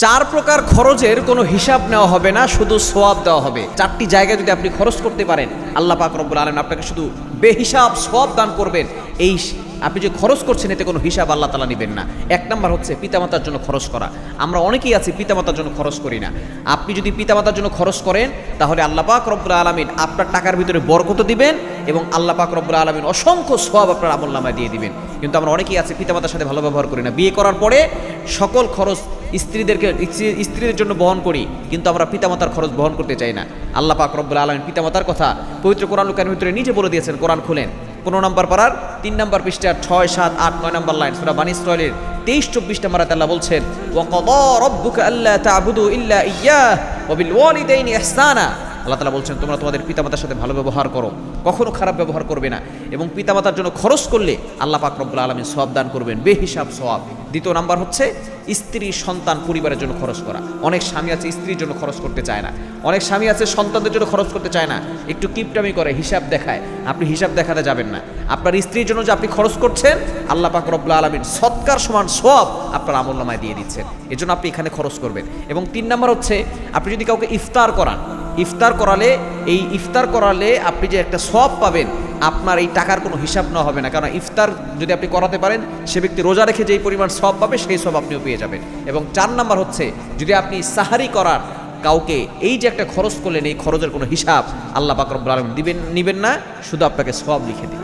চার প্রকার খরচের কোনো হিসাব নেওয়া হবে না, শুধু সওয়াব দেওয়া হবে। চারটি জায়গায় যদি আপনি খরচ করতে পারেন, আল্লাহ পাক রব্বুল আলামিন আপনাকে শুধু বেহিসাব সওয়াব দান করবেন। আপনি যে খরচ করছেন এতে কোনো হিসাব আল্লাহ তাআলা নেবেন না। এক নাম্বার হচ্ছে পিতামাতার জন্য খরচ করা। আমরা অনেকেই আছি পিতামাতার জন্য খরচ করি না। আপনি যদি পিতামাতার জন্য খরচ করেন তাহলে আল্লাহ পাক রব্বুল আলামিন আপনার টাকার ভিতরে বরকত দিবেন এবং আল্লাহ পাক রব্বুল আলামিন অসংখ্য সওয়াব আপনার আমলনামায় দিয়ে দিবেন। কিন্তু আমরা অনেকেই আছি পিতামাতার সাথে ভালো ব্যবহার করি না। বিয়ে করার পরে সকল খরচ স্ত্রীদের জন্য বহন করি, কিন্তু আমরা পিতামাতার খরচ বহন করতে চাই না। আল্লাহ পাক রব্বুল আলামিন পিতামাতার কথা পবিত্র কোরআনুল কারীমের ভিতরে নিজে বলে দিয়েছেন। কোরআন খুলেন 15 নম্বর পারার 3 নম্বর পৃষ্ঠার 6, 7, 8, 9 নম্বর লাইন সূরা বানী ইসরাঈলের 23-24 নম্বর আয়াতে আল্লাহ বলছেন, ওয়া ক্বাদা রাব্বুকা আল্লা তা'বুদু ইল্লা ইয়্যাহু ওয়া বিল ওয়ালিদাইনি ইহসানা। আল্লাহ তাআলা বলছেন তোমরা তোমাদের পিতামাতার সাথে ভালো ব্যবহার করো, কখনো খারাপ ব্যবহার করবে না, এবং পিতামাতার জন্য খরচ করলে আল্লাহ পাক রব্বুল আলামিন সওয়াব দান করবেন, বেহিসাব সওয়াব। দ্বিতীয় নাম্বার হচ্ছে স্ত্রী, সন্তান, পরিবারের জন্য খরচ করা। অনেক স্বামী আছে স্ত্রীর জন্য খরচ করতে চায় না, অনেক স্বামী আছে সন্তানদের জন্য খরচ করতে চায় না, একটু কিপটামি করে, হিসাব দেখায়। আপনি হিসাব দেখাতে যাবেন না। আপনার স্ত্রীর জন্য যে আপনি খরচ করছেন আল্লাহ পাক রব্বুল আলামিন সৎকার সমান সওয়াব আপনার আমলনামায় দিয়ে দিচ্ছেন, এজন্য আপনি এখানে খরচ করবেন। এবং 3 নাম্বার হচ্ছে আপনি যদি কাউকে ইফতার করান, ইফতার করালে আপনি যে একটা সওয়াব পাবেন, আপনার এই টাকার কোনো হিসাব নেওয়া হবে না। কারণ ইফতার যদি আপনি করাতে পারেন, সে ব্যক্তি রোজা রেখে যেই পরিমাণ সওয়াব পাবে সেই সওয়াব আপনিও পেয়ে যাবেন। এবং 4 নাম্বার হচ্ছে যদি আপনি সাহারি করার কাউকে এই যে একটা খরচ করলেন, এই খরচের কোনো হিসাব আল্লাহ পাক রব্বুল আলামিন নিবেন না, শুধু আপনাকে সওয়াব লিখে দিবেন।